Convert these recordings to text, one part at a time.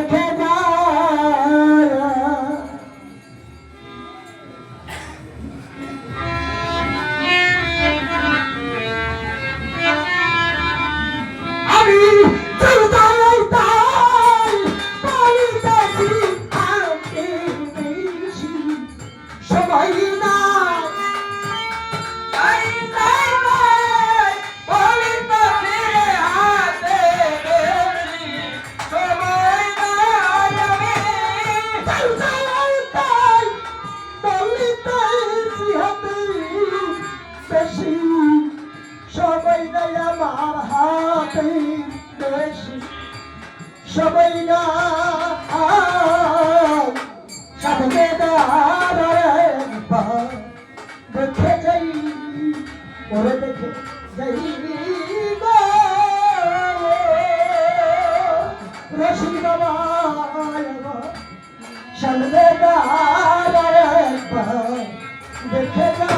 দেখে যা আমি সবাই না সবাই না আমার হাতে বেশি সবাই না সাথে দেখে যাই ওরে দেখে যাই রশিদ বাবা সামনে দেখে যা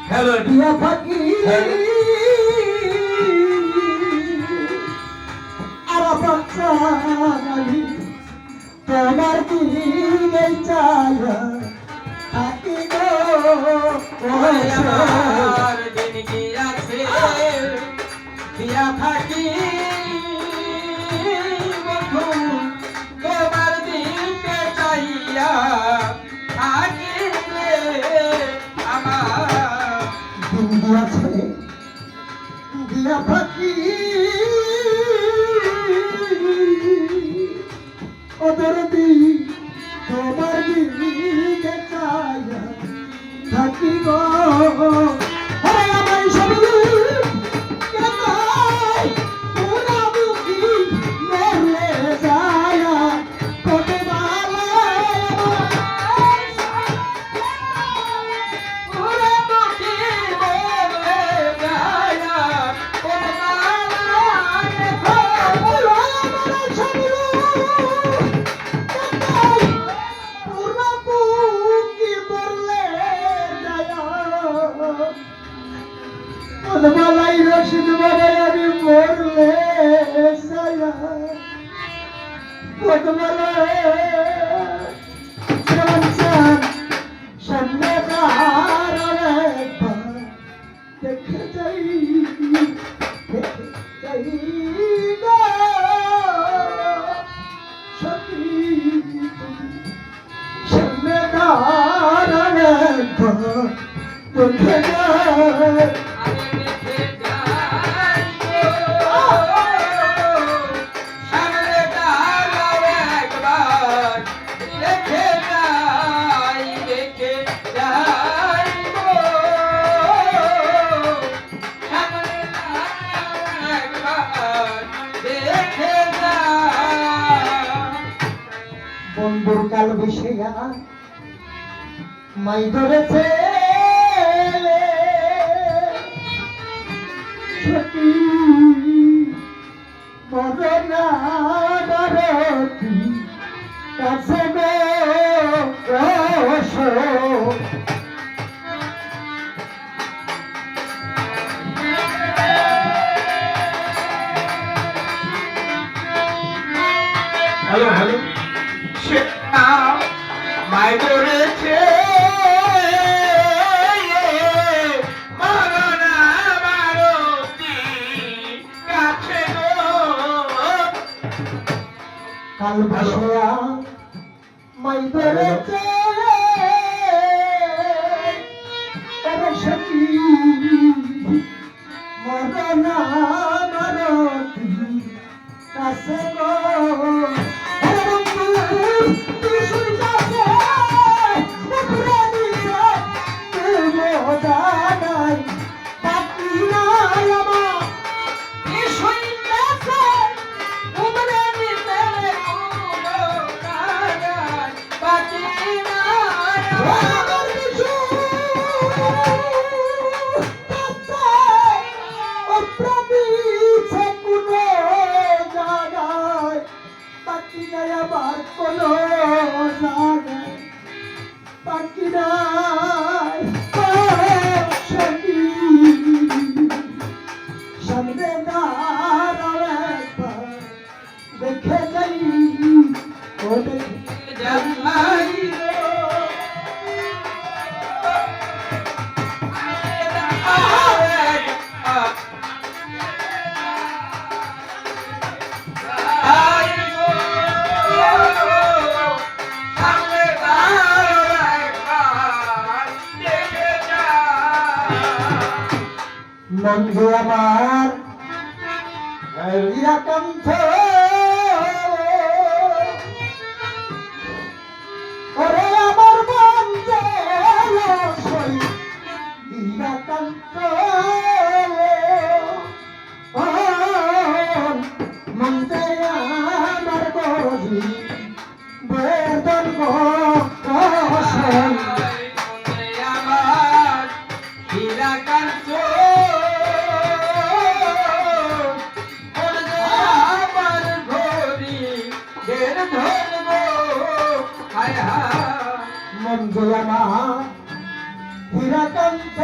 হ্যালো দিয়া থাকি আর তোমার দিনে চায় থাকি গো আমার দিন গিয়াছে দিয়া থাকি বন্ধু তোমার দিনকে চাইয়া থাকিলে আমার দিন দিয়াছে দিয়া থাকি ওদের দিন তোমার দিকে চাইয়া থাকি গো হরে আমার সবই কেনাই পুরা বুকি মরলে যায় কোটে বালা পুরা বুকি মরলে যায় কোটে বালাই রশিদ বাবাই আমি মরলে সায়া পদমালায় সামনে দেখে যাই সামনে দেখে যাই বন্ধুর কাল বিষয়া মাই ধরেছে ছুটি করোনা বারতি কাছে হ্যালো হ্যালো সে মাই করেছে মরনা মারতি কাছে কাল বিষয়া মাই ধরেছে বন্ধু আমার হীরাকান্ত ওরে আমার বন্ধু হীরাকান্ত মন্দে আমার গরি বেদন গোসল আমার হীরাকান্ত আমার ঘড়ি দের ধরব হায় হায় বন্ধু আমার হীরাকান্ত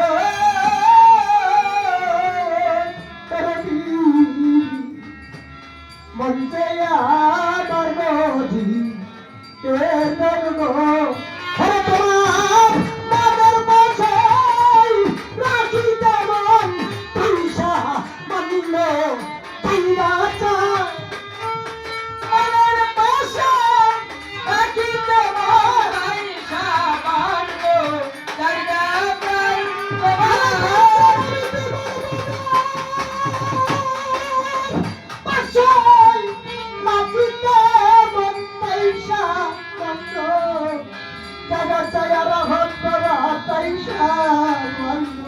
মন্দে আমার গরি বেদন গোসল তোমার মাদের বসাই রাখি তেমন পয়সা মানিল পাইরা চায় মনের পাশা রাখিতে মরাইসা বাঁধো জায়গা প্রাণ তোমার পাশাই রাখি তেমন পয়সা বন্ধ জাগা চায়া রহত করা পয়সা বন্ধ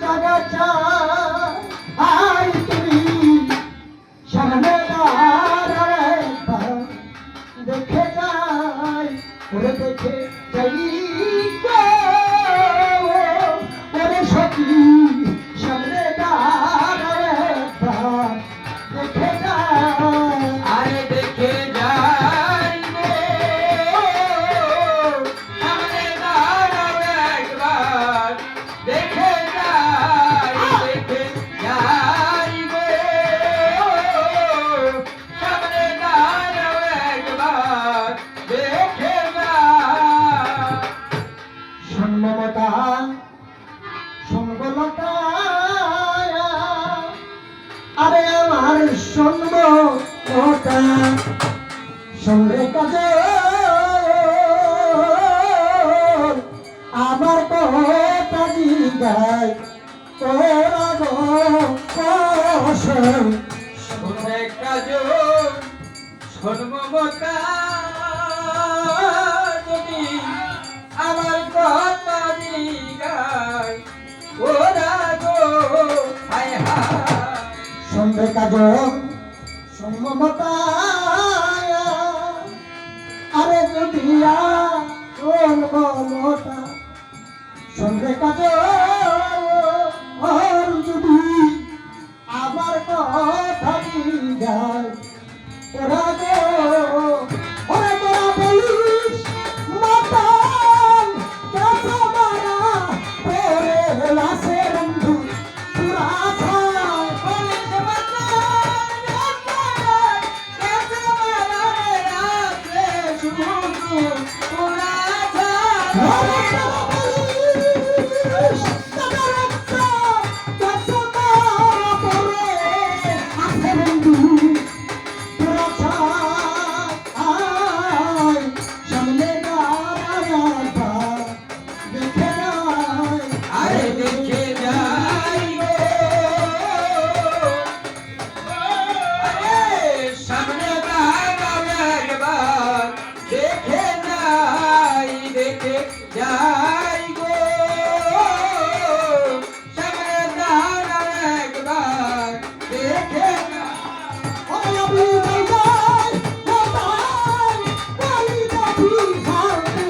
জাগা চাই তুমি সামনে দাঁড়ায় দেখে যাই ওরে দেখে যাই গো, ওরে সখী সামনে দাঁড়ায় দেখে যাই আরে দেখে যাই গো সামনে দাঁড়াও একবার দেখে যাই গো সামনে দাঁড়াও একবার দেখে যাই সম্মতা সঙ্গলতা আরে আমার সম্মতা সঙ্গে কাজে আমার কথা জিগায় তোরা গো কসম শোনে কাজল সর্বমতা যদি আমার কথা দিগাই ওরা গো হায় হায় সঙ্গে কাজ সম্মতা আরে যদি মমতা সঙ্গে কাজ যদি আমার কথা যায় ওরা গো ওরা তোরা বলিস মাতাল কেসে মারা পরে লাসে বন্ধু পুরা ছায় বলিস মাতাল কেসে মারা রাতে শুধু পুরা ওরে যায় তোরা বলিস দাদা রক্তা কেসে মারা পরে লাসে বন্ধু পুরা ছায় সামনে দাঁড়ায়া দেখে নাই আরে দেখে যাই গো আরে সামনে দাঁড়াও একবার দেখে যাই গো সামনে দাঁড়াও একবার দেখে যাই ওরে আমি যাই কোথায় বলি যাবি হাতে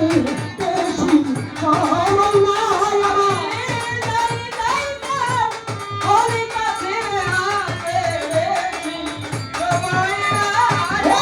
বেশি সময় নাই আমার ওরে কাছে হাতে বেশি সময় নাই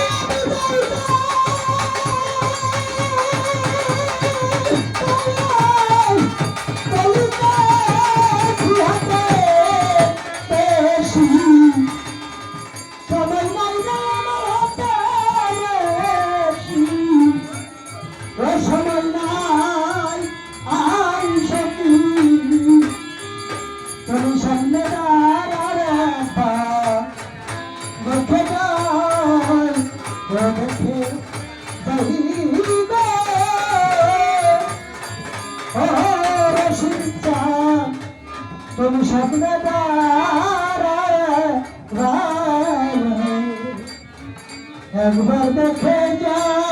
সামনে দেখে তুমি স্বপ্নে দাঁড়ায় একবার দেখে যাও